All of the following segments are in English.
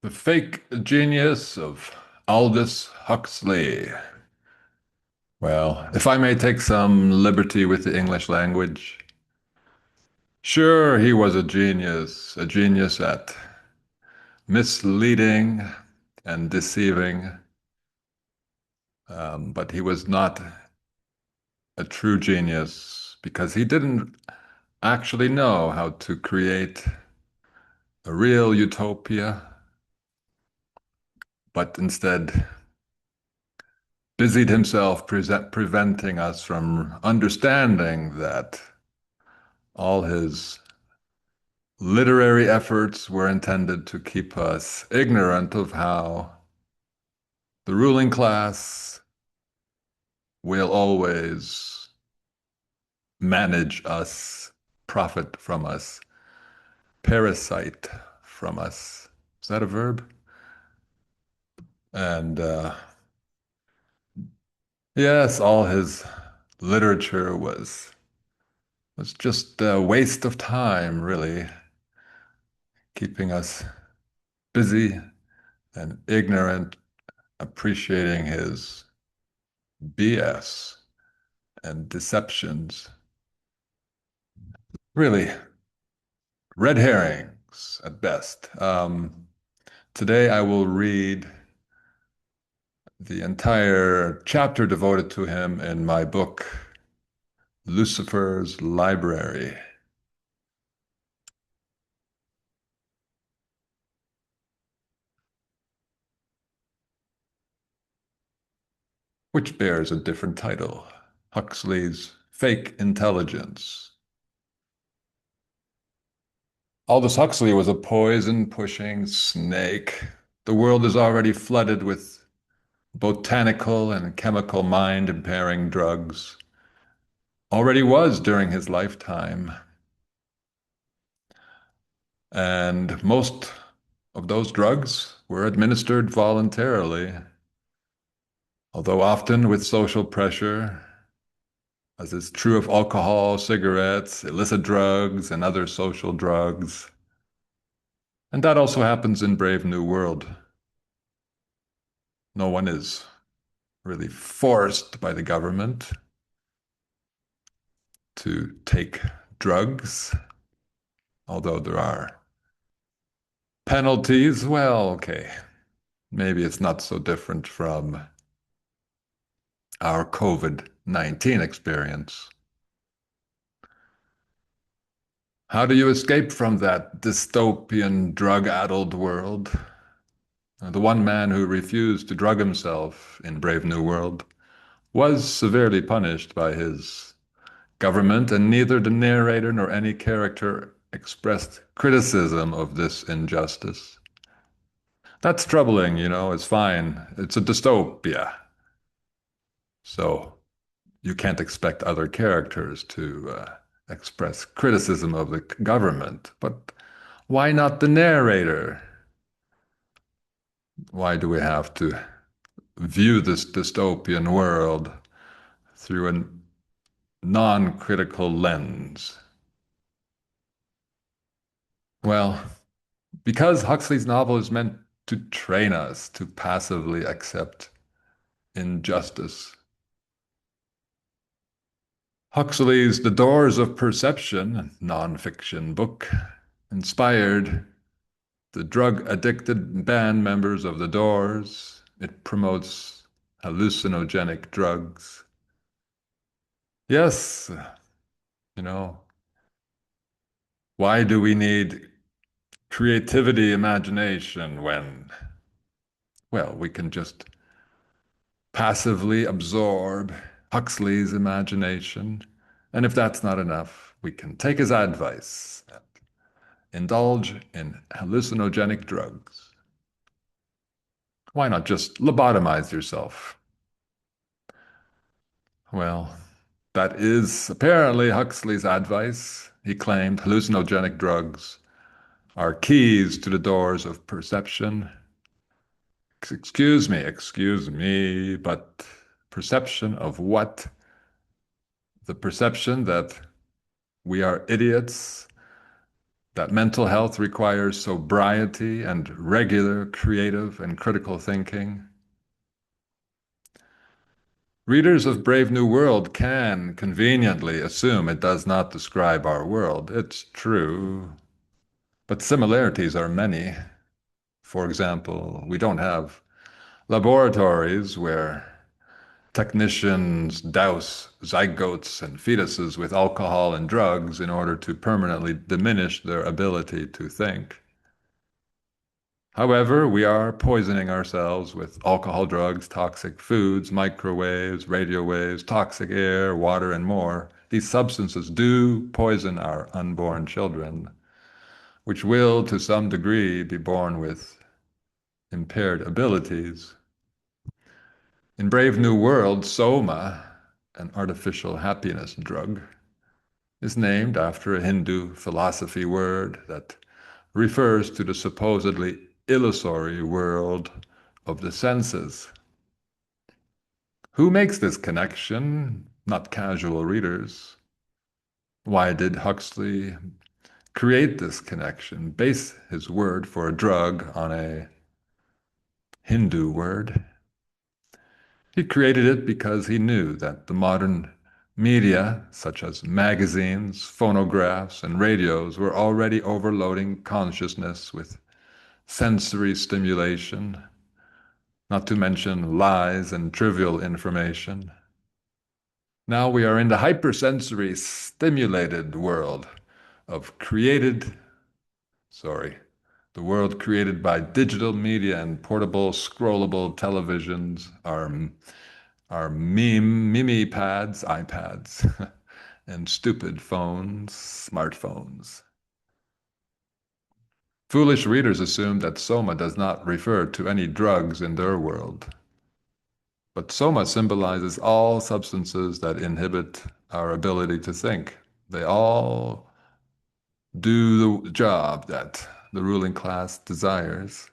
The Fake Genius of Aldous Huxley. Well, if I may take some liberty with the English language, sure, he was a genius at misleading and deceiving, but he was not a true genius because he didn't actually know how to create a real utopia, but instead busied himself preventing us from understanding that all his literary efforts were intended to keep us ignorant of how the ruling class will always manage us, profit from us, parasite from us. Is that a verb? And yes, all his literature was just a waste of time, really, keeping us busy and ignorant, appreciating his BS and deceptions. Really, red herrings at best. Today I will read the entire chapter devoted to him in my book, Lucifer's Library, which bears a different title, Huxley's Fake Intelligence. Aldous Huxley was a poison-pushing snake. The world is already flooded with botanical and chemical mind-impairing drugs. Already was during his lifetime. And most of those drugs were administered voluntarily, although often with social pressure, as is true of alcohol, cigarettes, illicit drugs, and other social drugs. And that also happens in Brave New World. No one is really forced by the government to take drugs, although there are penalties. Well, okay, maybe it's not so different from our COVID-19 experience. How do you escape from that dystopian, drug-addled world? The one man who refused to drug himself in Brave New World was severely punished by his government, and neither the narrator nor any character expressed criticism of this injustice. That's troubling, it's fine. It's a dystopia. So you can't expect other characters to express criticism of the government. But why not the narrator? Why do we have to view this dystopian world through a non-critical lens? Well, because Huxley's novel is meant to train us to passively accept injustice. Huxley's The Doors of Perception, nonfiction book, inspired the drug-addicted band members of The Doors. It promotes hallucinogenic drugs. Yes, you know, why do we need creativity, imagination when, well, we can just passively absorb Huxley's imagination? And if that's not enough, we can take his advice and indulge in hallucinogenic drugs. Why not just lobotomize yourself? Well, that is apparently Huxley's advice. He claimed hallucinogenic drugs are keys to the doors of perception. Excuse me, but perception of what? The perception that we are idiots, that mental health requires sobriety and regular creative and critical thinking. Readers of Brave New World can conveniently assume it does not describe our world. It's true, but similarities are many. For example, we don't have laboratories where technicians douse zygotes and fetuses with alcohol and drugs in order to permanently diminish their ability to think. However, we are poisoning ourselves with alcohol, drugs, toxic foods, microwaves, radio waves, toxic air, water, and more. These substances do poison our unborn children, which will, to some degree, be born with impaired abilities. In Brave New World, Soma, an artificial happiness drug, is named after a Hindu philosophy word that refers to the supposedly illusory world of the senses. Who makes this connection? Not casual readers. Why did Huxley create this connection, base his word for a drug on a Hindu word? He created it because he knew that the modern media, such as magazines, phonographs, and radios, were already overloading consciousness with sensory stimulation, not to mention lies and trivial information. Now we are in the hypersensory stimulated world of the world created by digital media and portable scrollable televisions, our mimi pads, iPads, and stupid phones, smartphones. Foolish readers assume that soma does not refer to any drugs in their world. But soma symbolizes all substances that inhibit our ability to think. They all do the job that the ruling class desires.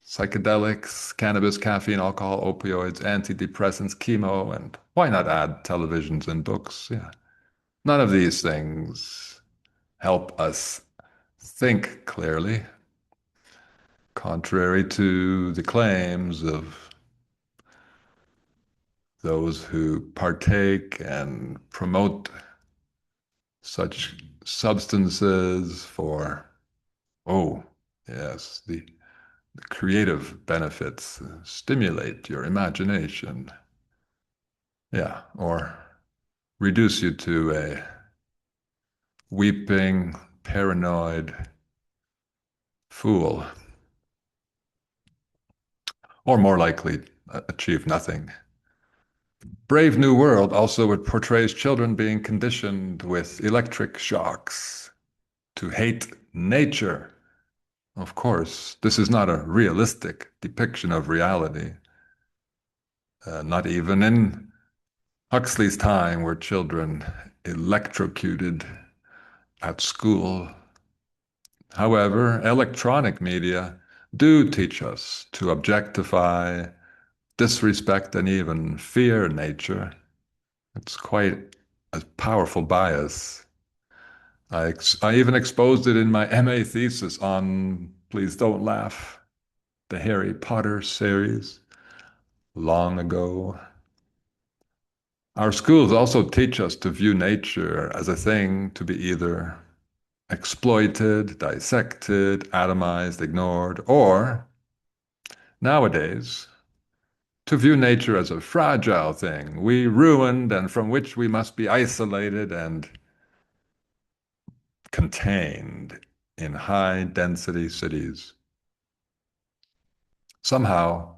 Psychedelics, cannabis, caffeine, alcohol, opioids, antidepressants, chemo, and why not add televisions and books? Yeah. None of these things help us think clearly, contrary to the claims of those who partake and promote such substances for, oh, yes, the creative benefits stimulate your imagination. Yeah, or reduce you to a weeping, paranoid fool, or more likely, achieve nothing. Brave New World also it portrays children being conditioned with electric shocks to hate nature. Of course, this is not a realistic depiction of reality. Not even in Huxley's time were children electrocuted at school. However, electronic media do teach us to objectify, disrespect, and even fear nature. It's quite a powerful bias. I even exposed it in my MA thesis on, please don't laugh, the Harry Potter series long ago. Our schools also teach us to view nature as a thing to be either exploited, dissected, atomized, ignored, or nowadays, to view nature as a fragile thing we ruined and from which we must be isolated and contained in high density cities. Somehow,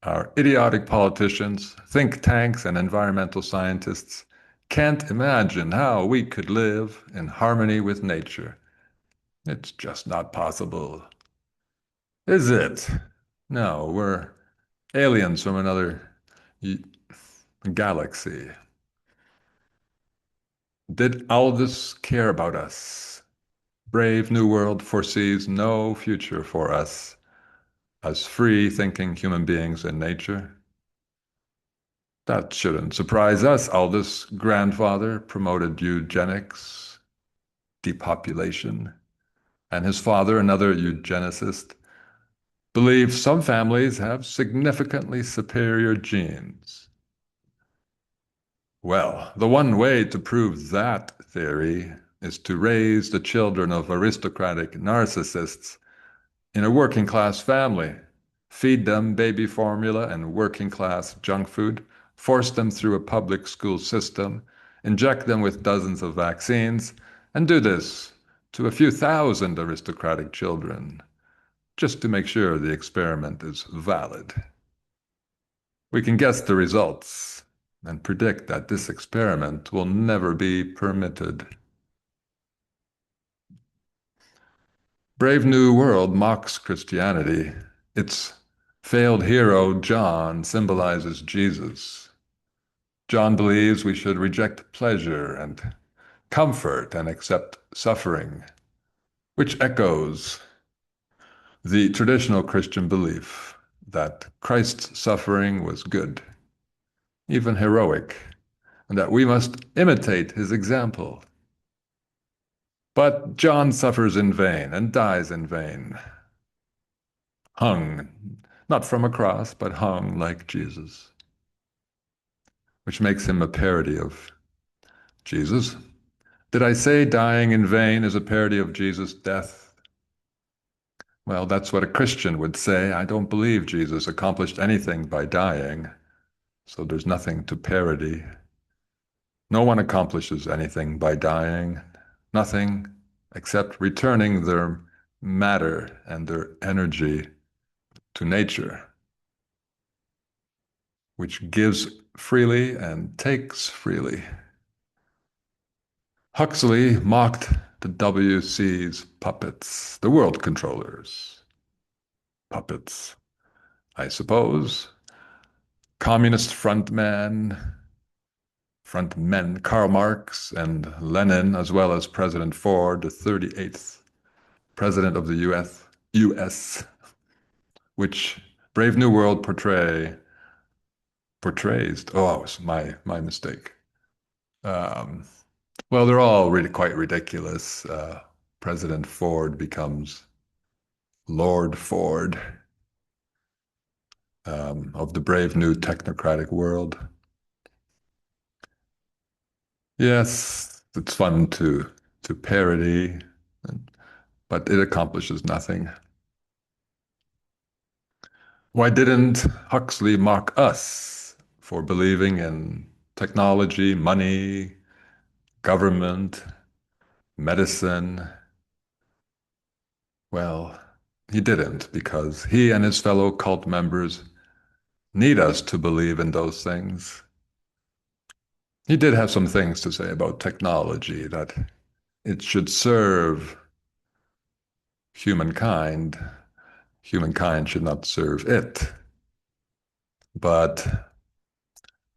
our idiotic politicians, think tanks, and environmental scientists can't imagine how we could live in harmony with nature. It's just not possible. Is it? No, we're aliens from another galaxy. Did Aldous care about us? Brave New World foresees no future for us as free-thinking human beings in nature. That shouldn't surprise us. Aldous' grandfather promoted eugenics. depopulation. And his father, another eugenicist, believed some families have significantly superior genes. Well, the one way to prove that theory is to raise the children of aristocratic narcissists in a working class family, feed them baby formula and working class junk food, force them through a public school system, inject them with dozens of vaccines, and do this to a few thousand aristocratic children, just to make sure the experiment is valid. We can guess the results and predict that this experiment will never be permitted. Brave New World mocks Christianity. Its failed hero, John, symbolizes Jesus. John believes we should reject pleasure and comfort and accept suffering, which echoes the traditional Christian belief that Christ's suffering was good, even heroic, and that we must imitate his example. But John suffers in vain and dies in vain, hung, not from a cross, but hung like Jesus, which makes him a parody of Jesus. Did I say dying in vain is a parody of Jesus' death? Well, that's what a Christian would say. I don't believe Jesus accomplished anything by dying, so there's nothing to parody. No one accomplishes anything by dying, nothing except returning their matter and their energy to nature, which gives freely and takes freely. Huxley mocked the WC's puppets, the world controllers. Puppets, I suppose. Communist frontmen Karl Marx and Lenin, as well as President Ford, the 38th president of the US, which Brave New World portrays. Oh, it was my mistake. Um, well, they're all really quite ridiculous. President Ford becomes Lord Ford of the brave new technocratic world. Yes, it's fun to parody, but it accomplishes nothing. Why didn't Huxley mock us for believing in technology, money, government, medicine? Well, he didn't because he and his fellow cult members need us to believe in those things. He did have some things to say about technology, that it should serve humankind. Humankind should not serve it. But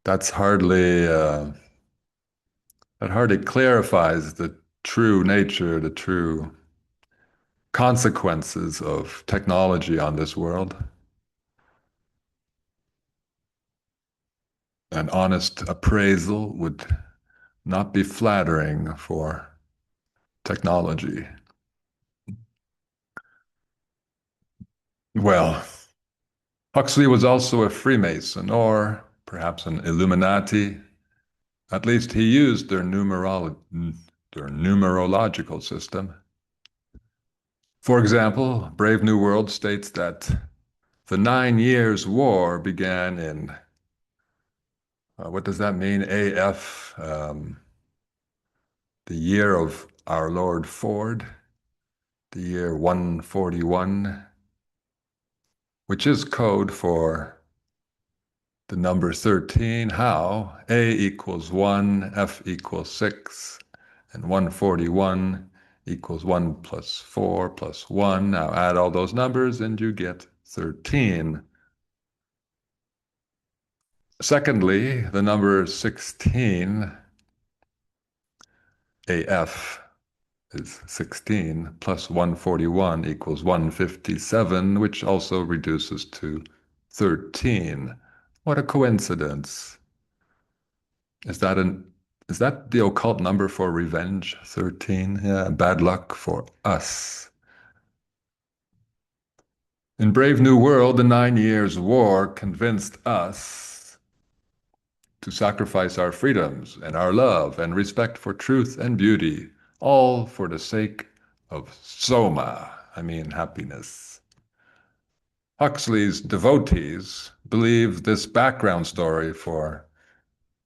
that's that hardly clarifies the true nature, the true consequences of technology on this world. An honest appraisal would not be flattering for technology. Well, Huxley was also a Freemason, or perhaps an Illuminati. At least he used their numerological system. For example, Brave New World states that the 9 Years' War began in, what does that mean? AF, the year of our Lord Ford, the year 141, which is code for the number 13. How? A equals 1, F equals 6, and 141 equals 1 plus 4 plus 1. Now add all those numbers and you get 13. Secondly, the number 16, AF, is 16 plus 141 equals 157, which also reduces to 13. What a coincidence. Is that a Is that the occult number for revenge? 13? Yeah, bad luck for us. In Brave New World, the 9 Years' War convinced us to sacrifice our freedoms and our love and respect for truth and beauty, all for the sake of soma, I mean happiness. Huxley's devotees believe this background story for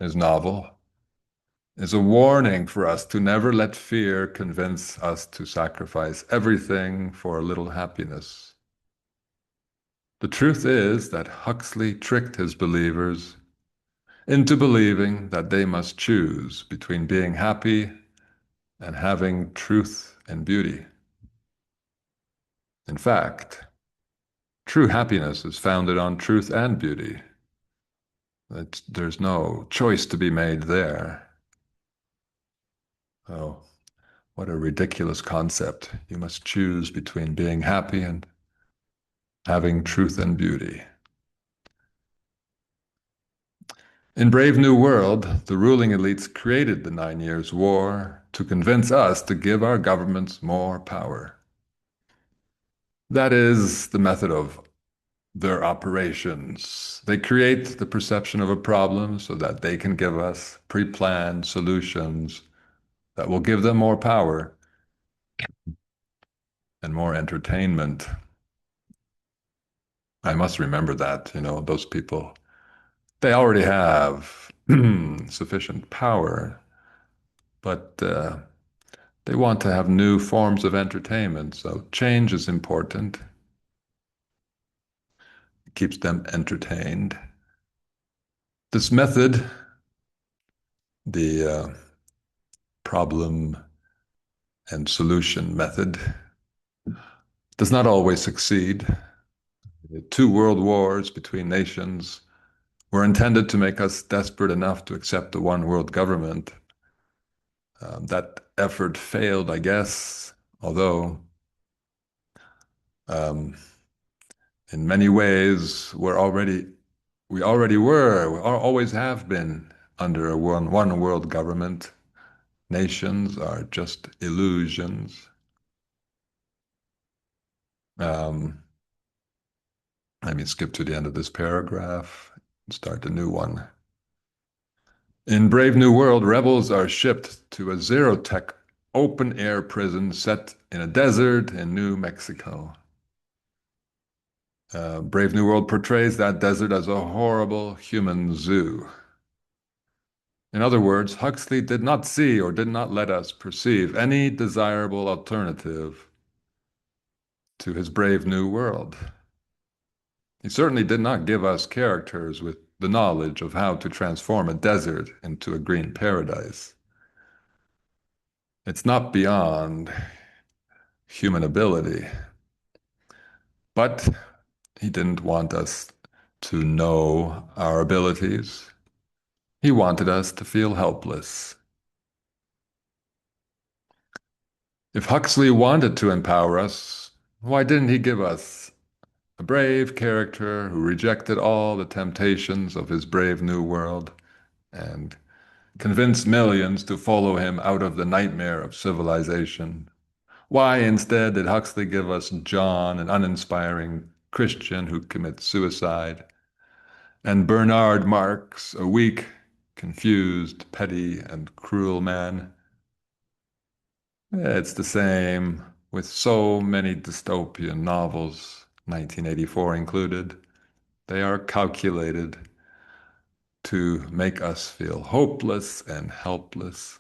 his novel is a warning for us to never let fear convince us to sacrifice everything for a little happiness. The truth is that Huxley tricked his believers into believing that they must choose between being happy and having truth and beauty. In fact, true happiness is founded on truth and beauty. There's no choice to be made there. Oh, what a ridiculous concept. You must choose between being happy and having truth and beauty. In Brave New World, the ruling elites created the 9 Years' War to convince us to give our governments more power. That is the method of their operations. They create the perception of a problem so that they can give us pre-planned solutions that will give them more power and more entertainment. I must remember that, those people, they already have sufficient power, but they want to have new forms of entertainment. So change is important. It keeps them entertained. This method, the problem and solution method, does not always succeed. The 2 world wars between nations were intended to make us desperate enough to accept the one world government. That effort failed, I guess, although um, in many ways we always have been under a one world government. Nations are just illusions. Um, Let me skip to the end of this paragraph and start a new one. In Brave New World, rebels are shipped to a zero-tech open-air prison set in a desert in New Mexico. Brave New World portrays that desert as a horrible human zoo. In other words, Huxley did not see or did not let us perceive any desirable alternative to his Brave New World. He certainly did not give us characters with the knowledge of how to transform a desert into a green paradise. It's not beyond human ability. But he didn't want us to know our abilities. He wanted us to feel helpless. If Huxley wanted to empower us, why didn't he give us a brave character who rejected all the temptations of his Brave New World and convinced millions to follow him out of the nightmare of civilization? Why instead did Huxley give us John, an uninspiring Christian who commits suicide, and Bernard Marx, a weak, confused, petty, and cruel man? It's the same with so many dystopian novels, 1984 included. They are calculated to make us feel hopeless and helpless.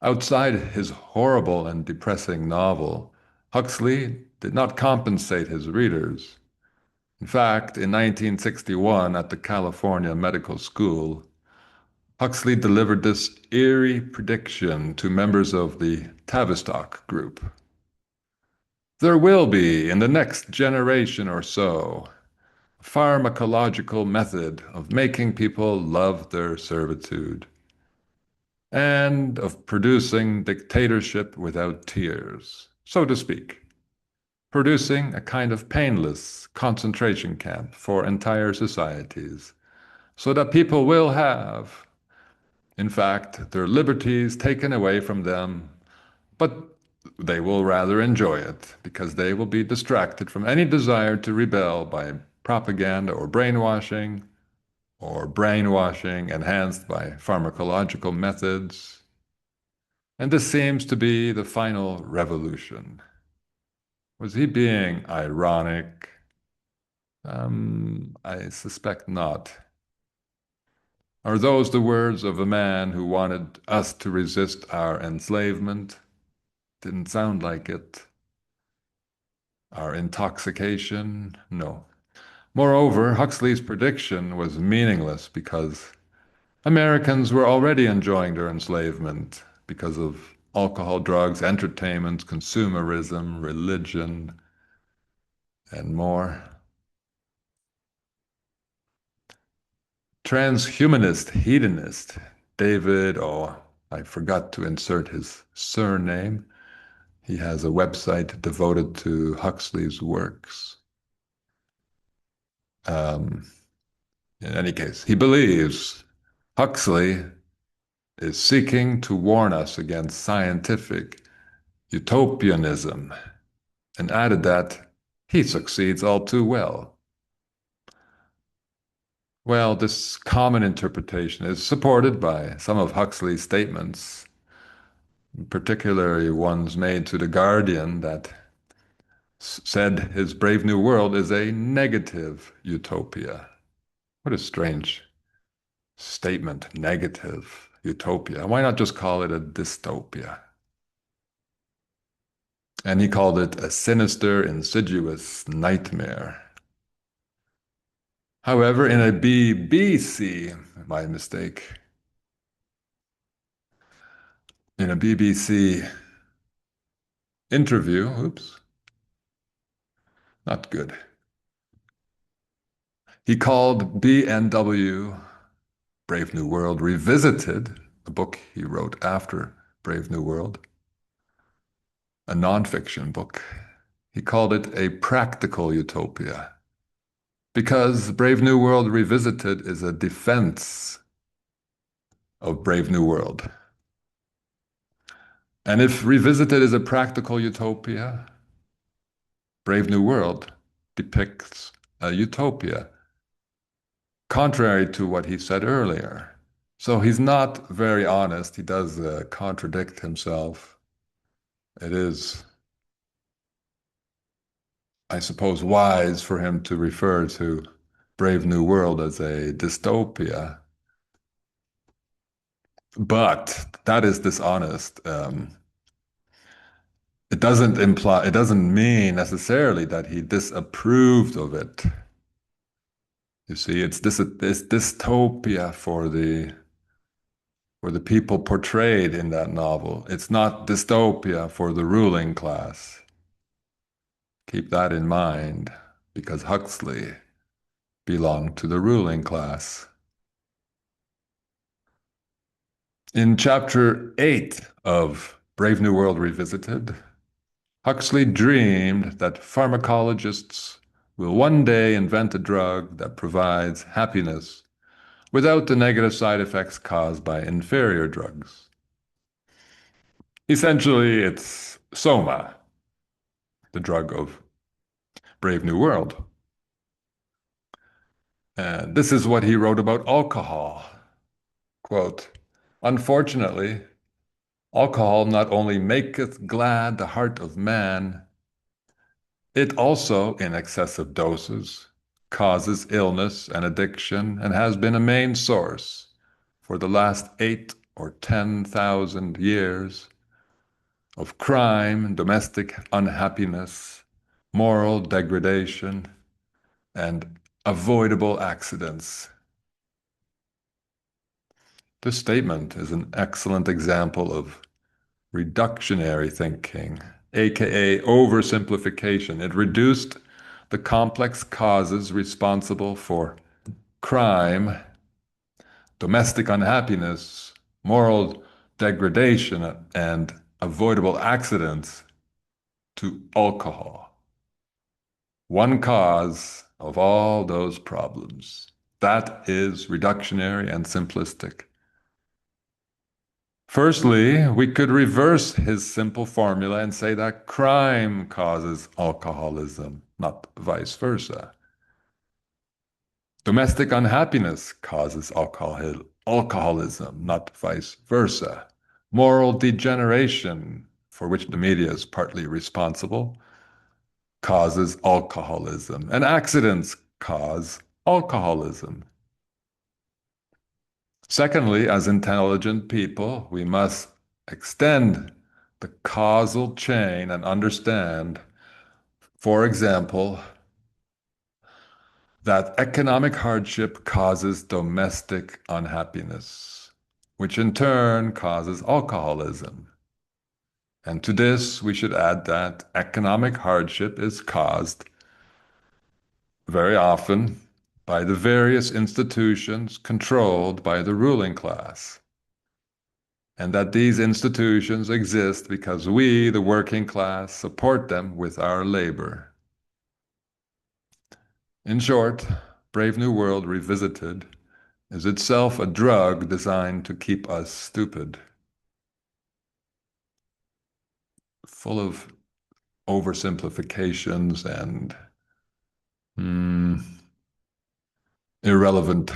Outside his horrible and depressing novel, Huxley did not compensate his readers. In fact, in 1961, at the California Medical School, Huxley delivered this eerie prediction to members of the Tavistock group. There will be, in the next generation or so, a pharmacological method of making people love their servitude and of producing dictatorship without tears, so to speak, producing a kind of painless concentration camp for entire societies, so that people will have, in fact, their liberties taken away from them, but they will rather enjoy it because they will be distracted from any desire to rebel by propaganda or brainwashing enhanced by pharmacological methods. And this seems to be the final revolution. Was he being ironic? I suspect not. Are those the words of a man who wanted us to resist our enslavement? Didn't sound like it. Our intoxication? No. Moreover, Huxley's prediction was meaningless because Americans were already enjoying their enslavement because of alcohol, drugs, entertainment, consumerism, religion, and more. Transhumanist hedonist David, oh, I forgot to insert his surname. He has a website devoted to Huxley's works. Um, in any case, he believes Huxley is seeking to warn us against scientific utopianism and added that he succeeds all too well. Well, this common interpretation is supported by some of Huxley's statements, particularly ones made to The Guardian that said his Brave New World is a negative utopia. What a strange statement, negative utopia. Why not just call it a dystopia? And he called it a sinister, insidious nightmare. However, in a BBC, my mistake, in a BBC interview, oops, not good. He called BNW Brave New World Revisited, a book he wrote after Brave New World, a nonfiction book. He called it a practical utopia because Brave New World Revisited is a defense of Brave New World. And if Revisited is a practical utopia, Brave New World depicts a utopia, contrary to what he said earlier. So he's not very honest. He does contradict himself. It is, I suppose, wise for him to refer to Brave New World as a dystopia. But that is dishonest. It doesn't mean necessarily that he disapproved of it. You see, it's dystopia for the people portrayed in that novel. It's not dystopia for the ruling class. Keep that in mind, because Huxley belonged to the ruling class. In chapter 8 of Brave New World Revisited, Huxley dreamed that pharmacologists will one day invent a drug that provides happiness without the negative side effects caused by inferior drugs. Essentially, it's Soma, the drug of Brave New World. And this is what he wrote about alcohol. Quote, "Unfortunately, alcohol not only maketh glad the heart of man, it also, in excessive doses, causes illness and addiction and has been a main source for the last 8 or 10,000 years of crime, domestic unhappiness, moral degradation, and avoidable accidents." This statement is an excellent example of reductionary thinking, aka oversimplification. It reduced the complex causes responsible for crime, domestic unhappiness, moral degradation, and avoidable accidents to alcohol. One cause of all those problems. That is reductionary and simplistic. Firstly, we could reverse his simple formula and say that crime causes alcoholism, not vice versa. Domestic unhappiness causes alcoholism, not vice versa. Moral degeneration, for which the media is partly responsible, causes alcoholism, and accidents cause alcoholism. Secondly, as intelligent people, we must extend the causal chain and understand, for example, that economic hardship causes domestic unhappiness, which in turn causes alcoholism. And to this, we should add that economic hardship is caused very often by the various institutions controlled by the ruling class, and that these institutions exist because we, the working class, support them with our labor. In short, Brave New World Revisited is itself a drug designed to keep us stupid, full of oversimplifications and irrelevant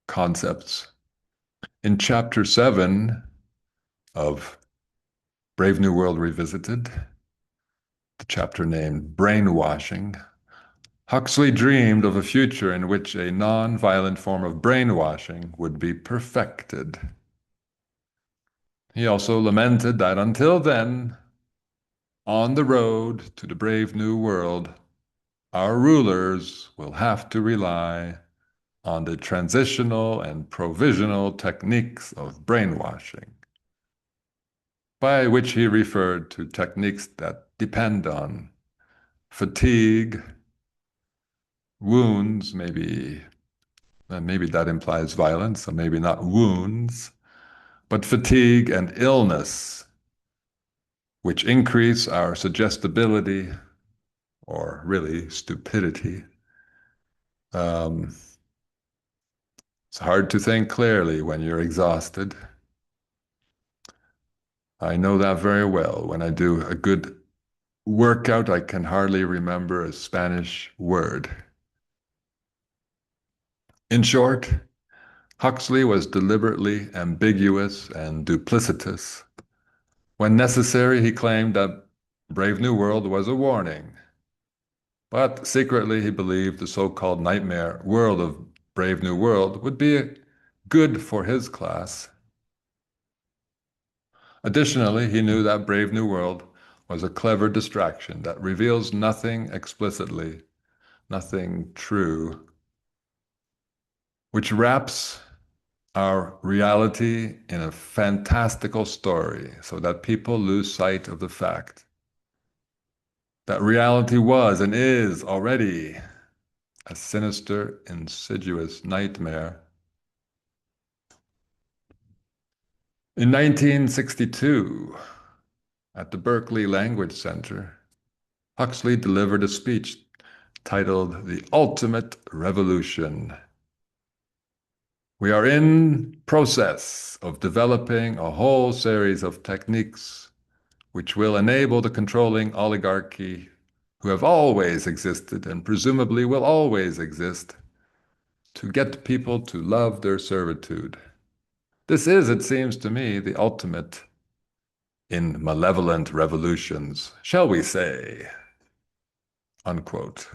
concepts. In chapter 7 of Brave New World Revisited, the chapter named Brainwashing, Huxley dreamed of a future in which a non-violent form of brainwashing would be perfected. He also lamented that until then, on the road to the brave new world, our rulers will have to rely on the transitional and provisional techniques of brainwashing, by which he referred to techniques that depend on fatigue, wounds, maybe that implies violence, so maybe not wounds, but fatigue and illness, which increase our suggestibility, or really stupidity. It's hard to think clearly when you're exhausted. I know that very well. When I do a good workout, I can hardly remember a Spanish word. In short, Huxley was deliberately ambiguous and duplicitous. When necessary, he claimed that Brave New World was a warning. But secretly, he believed the so-called nightmare world of Brave New World would be good for his class. Additionally, he knew that Brave New World was a clever distraction that reveals nothing explicitly, nothing true, which wraps our reality in a fantastical story so that people lose sight of the fact that reality was and is already a sinister, insidious nightmare. In 1962, at the Berkeley Language Center, Huxley delivered a speech titled The Ultimate Revolution. We are in process of developing a whole series of techniques which will enable the controlling oligarchy, who have always existed and presumably will always exist, to get people to love their servitude. This is, it seems to me, the ultimate in malevolent revolutions, shall we say, unquote.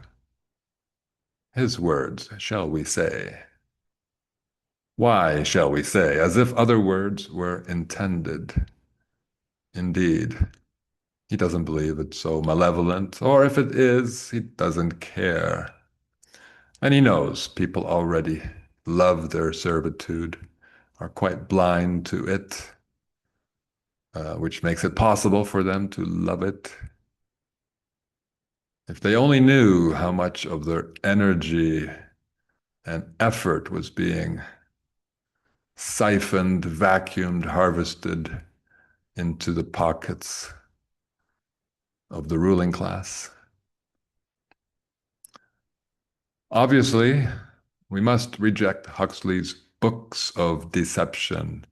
His words, shall we say. Why, shall we say, as if other words were intended. Indeed, he doesn't believe it's so malevolent, or if it is, he doesn't care. And he knows people already love their servitude, are quite blind to it, which makes it possible for them to love it. If they only knew how much of their energy and effort was being siphoned, vacuumed, harvested into the pockets of the ruling class. Obviously, We must reject Huxley's books of deception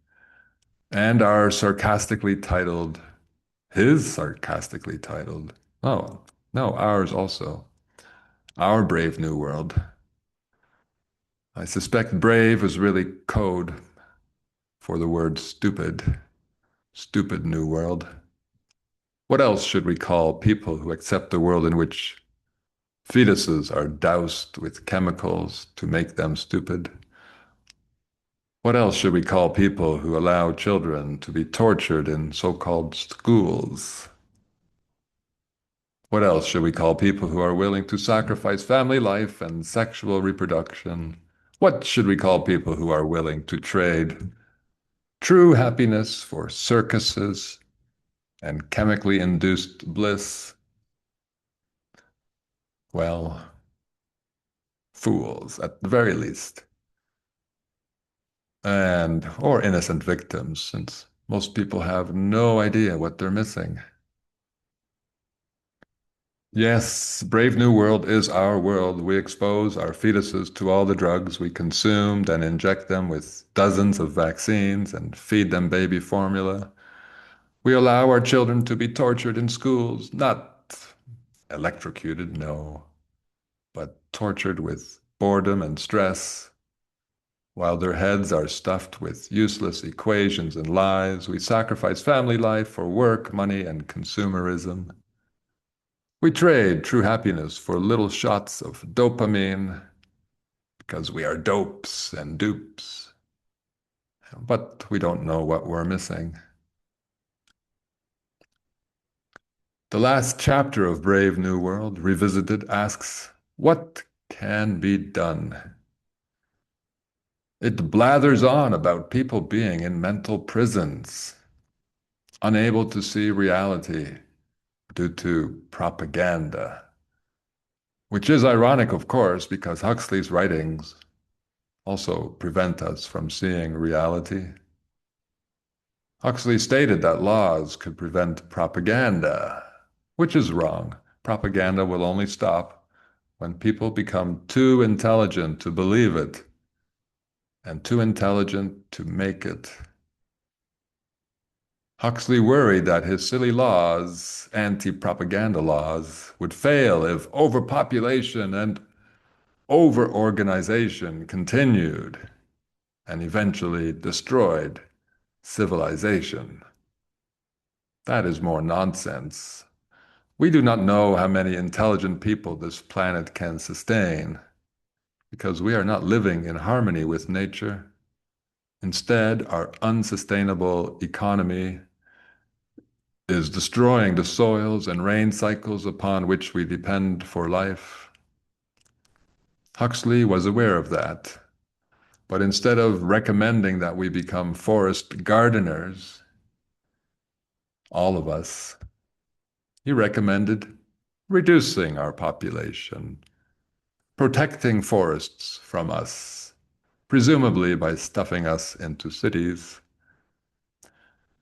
and our sarcastically titled, his sarcastically titled, oh, no, ours also, Our Brave New World. I suspect brave is really code for the word stupid, stupid New World. What else should we call people who accept a world in which fetuses are doused with chemicals to make them stupid? What else should we call people who allow children to be tortured in so-called schools? What else should we call people who are willing to sacrifice family life and sexual reproduction? What should we call people who are willing to trade true happiness for circuses and chemically induced bliss? Well, fools at the very least, and or innocent victims, since most people have no idea what they're missing. Yes, Brave New World is our world. We expose our fetuses to all the drugs we consumed and inject them with dozens of vaccines and feed them baby formula. We allow our children to be tortured in schools, not electrocuted, no, but tortured with boredom and stress. While their heads are stuffed with useless equations and lies, we sacrifice family life for work, money, and consumerism. We trade true happiness for little shots of dopamine because we are dopes and dupes. But we don't know what we're missing. The last chapter of Brave New World, Revisited, asks, what can be done? It blathers on about people being in mental prisons, unable to see reality due to propaganda, which is ironic, of course, because Huxley's writings also prevent us from seeing reality. Huxley stated that laws could prevent propaganda, which is wrong. Propaganda will only stop when people become too intelligent to believe it and too intelligent to make it. Huxley worried that his silly laws, anti-propaganda laws, would fail if overpopulation and over-organization continued and eventually destroyed civilization. That is more nonsense. We do not know how many intelligent people this planet can sustain because we are not living in harmony with nature. Instead, our unsustainable economy is destroying the soils and rain cycles upon which we depend for life. Huxley was aware of that, but instead of recommending that we become forest gardeners, all of us, he recommended reducing our population, protecting forests from us, presumably by stuffing us into cities.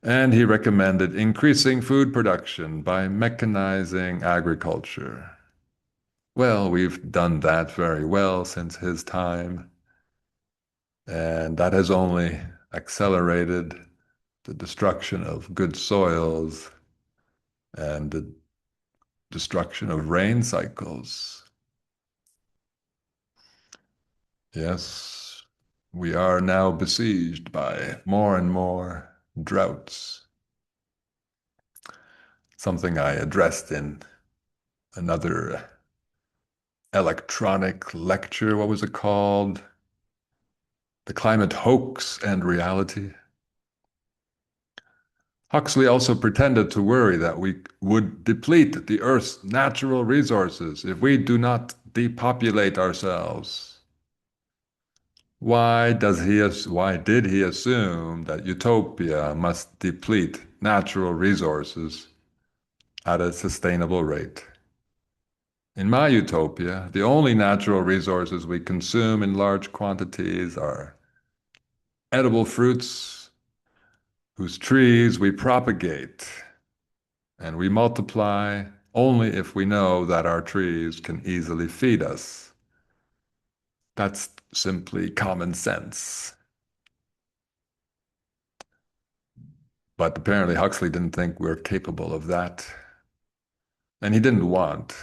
And he recommended increasing food production by mechanizing agriculture. Well, we've done that very well since his time, and that has only accelerated the destruction of good soils and the destruction of rain cycles. Yes, we are now besieged by more and more droughts, something I addressed in another electronic lecture. What was it called? The Climate Hoax and Reality. Huxley also pretended to worry that we would deplete the Earth's natural resources if we do not depopulate ourselves. Why did he assume that utopia must deplete natural resources at a sustainable rate? In my utopia, the only natural resources we consume in large quantities are edible fruits whose trees we propagate, and we multiply only if we know that our trees can easily feed us. That's simply common sense. But apparently Huxley didn't think we're capable of that. And he didn't want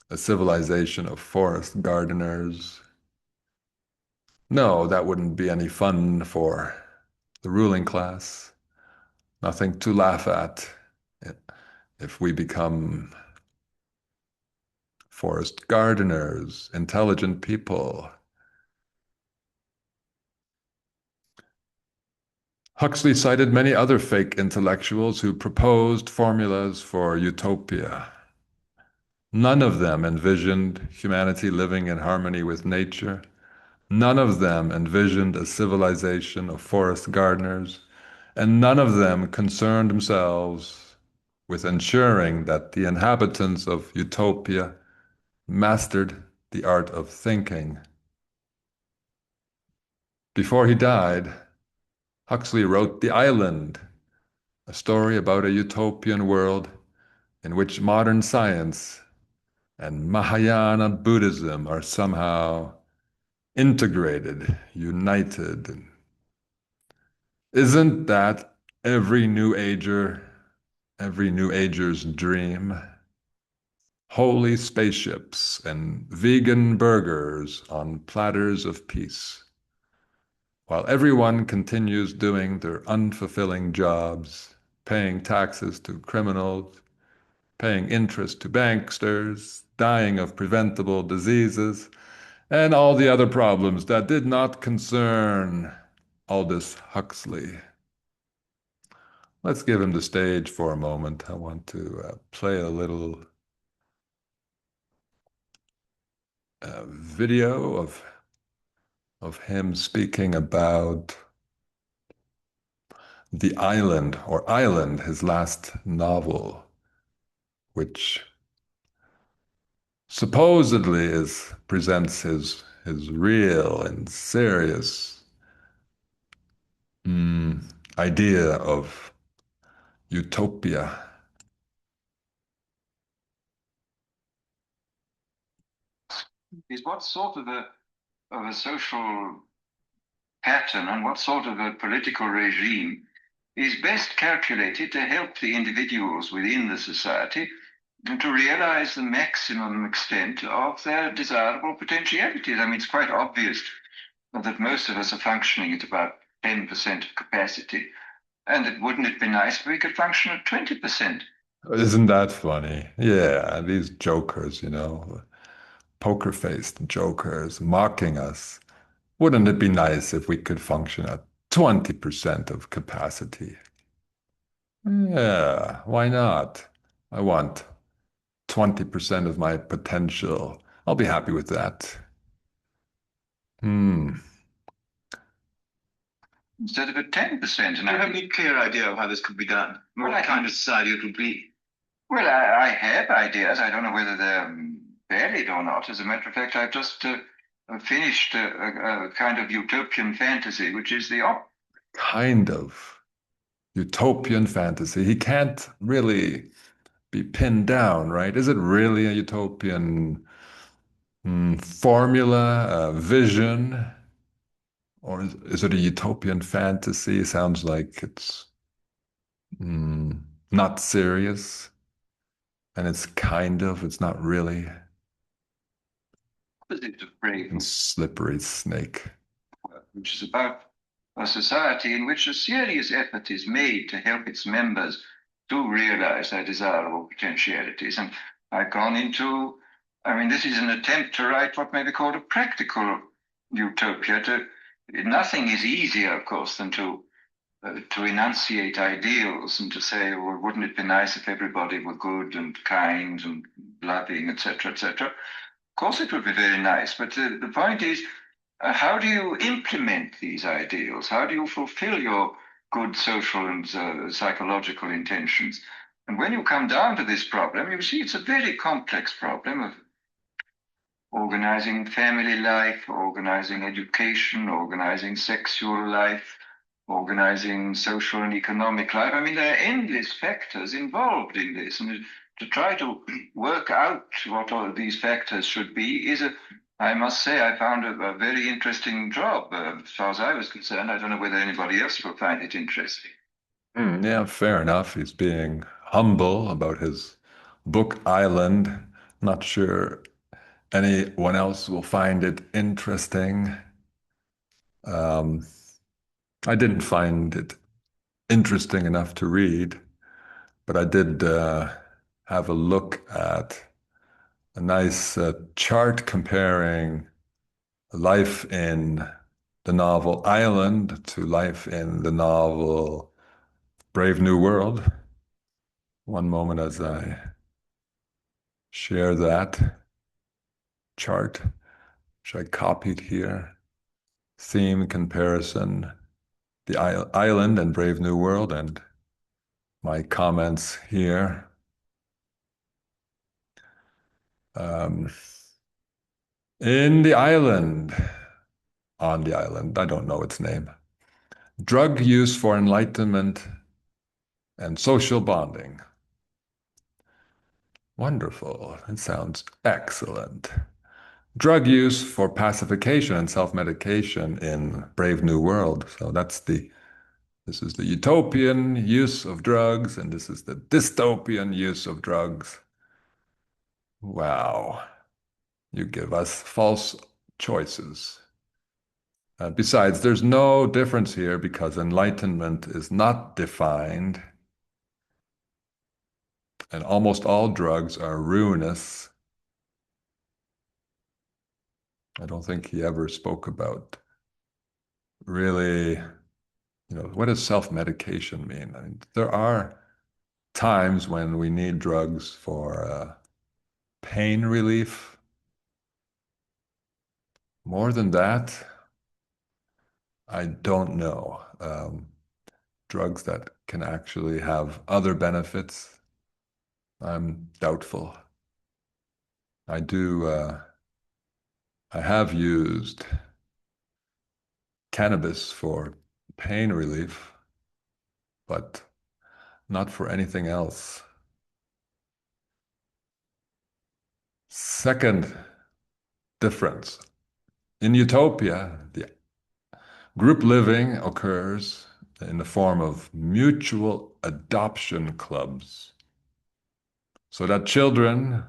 a civilization of forest gardeners. No, that wouldn't be any fun for the ruling class. Nothing to laugh at if we become forest gardeners, intelligent people. Huxley cited many other fake intellectuals who proposed formulas for utopia. None of them envisioned humanity living in harmony with nature. None of them envisioned a civilization of forest gardeners, and none of them concerned themselves with ensuring that the inhabitants of utopia mastered the art of thinking. Before he died, Huxley wrote The Island, a story about a utopian world in which modern science and Mahayana Buddhism are somehow integrated, united. Isn't that every New Ager's dream? Holy spaceships and vegan burgers on platters of peace, while everyone continues doing their unfulfilling jobs, paying taxes to criminals, paying interest to banksters, dying of preventable diseases, and all the other problems that did not concern Aldous Huxley. Let's give him the stage for a moment. I want to play a little video of him speaking about The Island, or Island, his last novel, which supposedly presents his real and serious idea of utopia. Is what sort of a social pattern and what sort of a political regime is best calculated to help the individuals within the society to realize the maximum extent of their desirable potentialities. I mean, it's quite obvious that most of us are functioning at about 10% of capacity, and wouldn't it be nice if we could function at 20%? Isn't that funny? Yeah, these jokers, poker-faced jokers mocking us. Wouldn't it be nice if we could function at 20% of capacity? Yeah, why not? I want 20% of my potential. I'll be happy with that. Hmm. Instead of at 10%. Do you have any clear idea of how this could be done? What kind of society it would be? Well, I have ideas. I don't know whether they're valid or not. As a matter of fact, I've just finished a kind of utopian fantasy, which is the Kind of utopian fantasy. He can't really be pinned down, right? Is it really a utopian formula, a vision? Or is it a utopian fantasy? Sounds like it's not serious. And it's not really. opposite of brave, And slippery snake. which is about a society in which a serious effort is made to help its members to realize their desirable potentialities. And I've gone into, I mean, this is an attempt to write what may be called a practical utopia. Nothing is easier, of course, than to enunciate ideals and to say, well, wouldn't it be nice if everybody were good and kind and loving, etc., etc. Of course, it would be very nice, but the point is, how do you implement these ideals? How do you fulfill your good social and psychological intentions? And when you come down to this problem, you see it's a very complex problem of organizing family life, organizing education, organizing sexual life, organizing social and economic life. I mean, there are endless factors involved in this. And to try to work out what all of these factors should be is I must say I found a very interesting job, as far as I was concerned. I don't know whether anybody else will find it interesting. Yeah, fair enough. He's being humble about his book Island. Not sure anyone else will find it interesting. Um, I didn't find it interesting enough to read, but I did have a look at a nice chart comparing life in the novel Island to life in the novel Brave New World. One moment as I share that chart, which I copied here. Theme comparison, the island and Brave New World, and my comments here. Um, in the island, on the island, I don't know its name. Drug use for enlightenment and social bonding. Wonderful. It sounds excellent. Drug use for pacification and self-medication in Brave New World. So this is the utopian use of drugs, and this is the dystopian use of drugs. Wow. You give us false choices. Besides, there's no difference here because enlightenment is not defined, and almost all drugs are ruinous. I don't think he ever spoke about really, what does self-medication mean? I mean, there are times when we need drugs for pain relief. More than that, I don't know. Drugs that can actually have other benefits, I'm doubtful. I do, I have used cannabis for pain relief, but not for anything else. Second difference. In utopia, the group living occurs in the form of mutual adoption clubs, so that children,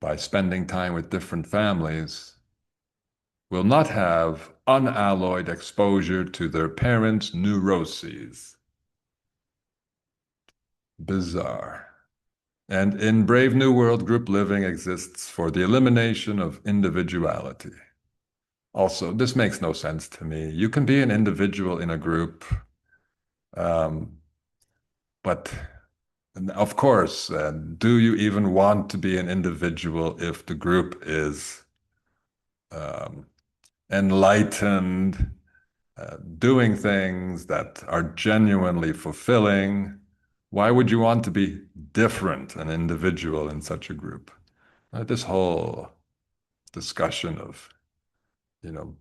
by spending time with different families, will not have unalloyed exposure to their parents' neuroses. Bizarre. And in Brave New World, group living exists for the elimination of individuality. Also, this makes no sense to me. You can be an individual in a group, um, but of course, do you even want to be an individual if the group is um, enlightened, doing things that are genuinely fulfilling? Why would you want to be different, an individual in such a group? This whole discussion of,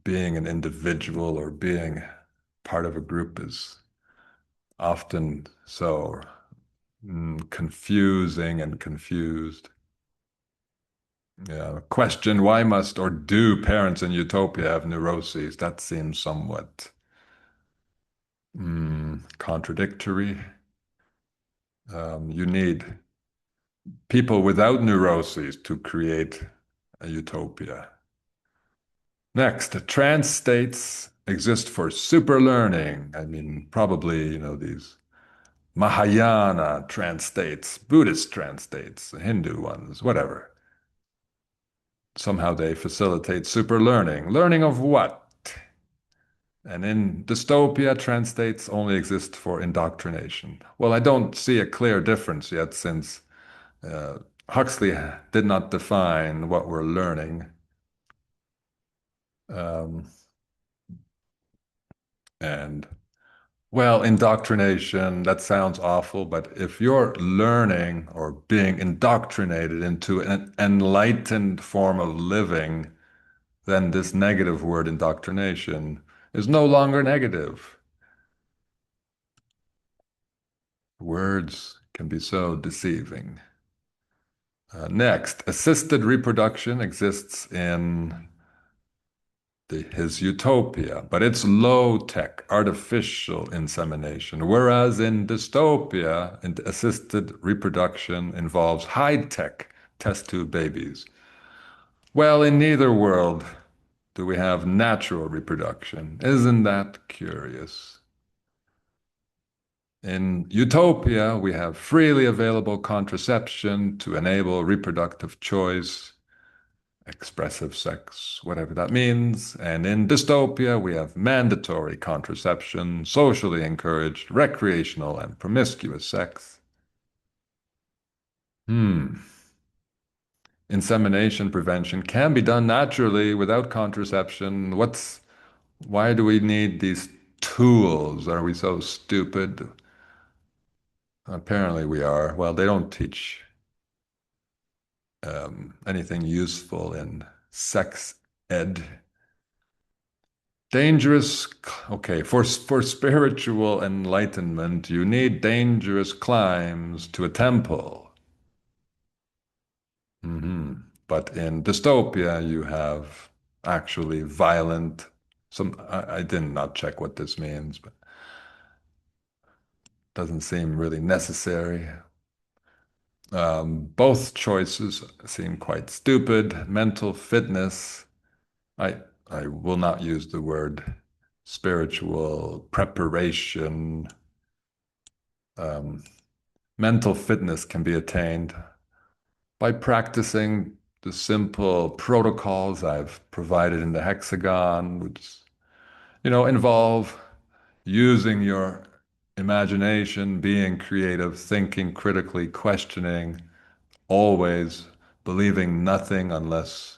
being an individual or being part of a group is often so confusing and confused. Yeah. Question, why must or do parents in utopia have neuroses? That seems somewhat contradictory. You need people without neuroses to create a utopia. Next, trance states exist for super learning. I mean, probably, these Mahayana trance states, Buddhist trance states, Hindu ones, whatever. Somehow they facilitate super learning. Learning of what? And in dystopia, trance states only exist for indoctrination. Well, I don't see a clear difference yet since uh, Huxley did not define what we're learning. Um, and well, indoctrination, that sounds awful, but if you're learning or being indoctrinated into an enlightened form of living, then this negative word indoctrination is no longer negative. Words can be so deceiving. Next, assisted reproduction exists in his utopia, but it's low-tech, artificial insemination, whereas in dystopia, assisted reproduction involves high-tech test tube babies. Well, in neither world do we have natural reproduction. Isn't that curious? In utopia, we have freely available contraception to enable reproductive choice, expressive sex, whatever that means. And in dystopia, we have mandatory contraception, socially encouraged, recreational, and promiscuous sex. Hmm. Insemination prevention can be done naturally without contraception. Why do we need these tools? Are we so stupid? Apparently we are. Well, they don't teach anything useful in sex ed. Dangerous, okay, for spiritual enlightenment, you need dangerous climbs to a temple. But in dystopia, you have actually violent, I did not check what this means, but doesn't seem really necessary. Both choices seem quite stupid. Mental fitness, I I will not use the word spiritual preparation. Um, Mental fitness can be attained by practicing the simple protocols I've provided in the hexagon, which, involve using your imagination, being creative, thinking critically, questioning, always believing nothing unless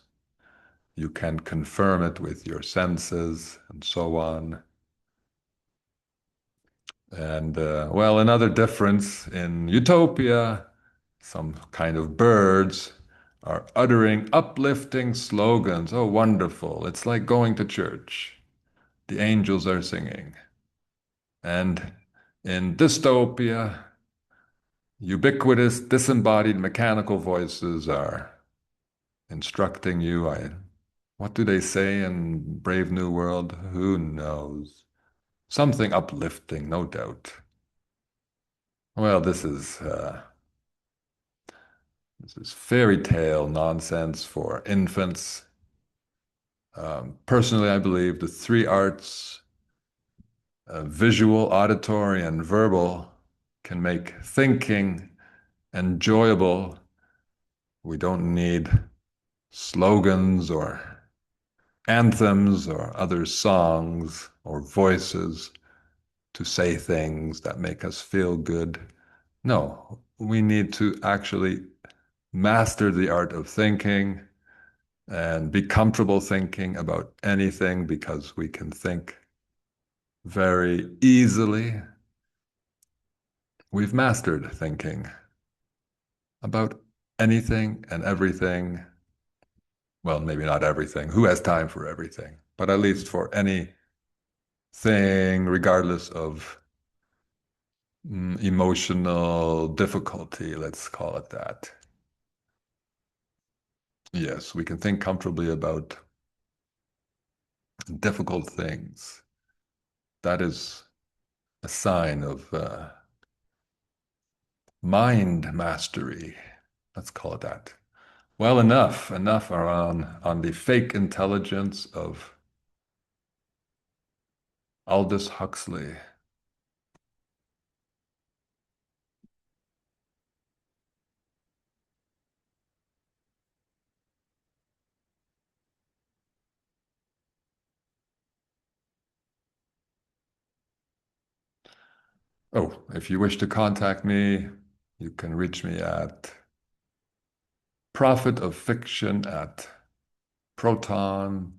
you can confirm it with your senses, and so on. And well, another difference in utopia, some kind of birds are uttering uplifting slogans. Oh, wonderful. It's like going to church. The angels are singing. And in dystopia, ubiquitous, disembodied mechanical voices are instructing you. What do they say in Brave New World? Who knows? Something uplifting, no doubt. Well, this is fairy tale nonsense for infants. Personally, I believe the three arts, visual, auditory, and verbal, can make thinking enjoyable. We don't need slogans or anthems or other songs or voices to say things that make us feel good. No, we need to actually master the art of thinking and be comfortable thinking about anything because we can think very easily. We've mastered thinking about anything and everything. Well, maybe not everything. Who has time for everything? But at least for anything, regardless of emotional difficulty, let's call it that. Yes, we can think comfortably about difficult things. That is a sign of mind mastery. Let's call it that. Well, enough on the fake intelligence of Aldous Huxley. Oh, if you wish to contact me, you can reach me at prophetoffiction at proton.me.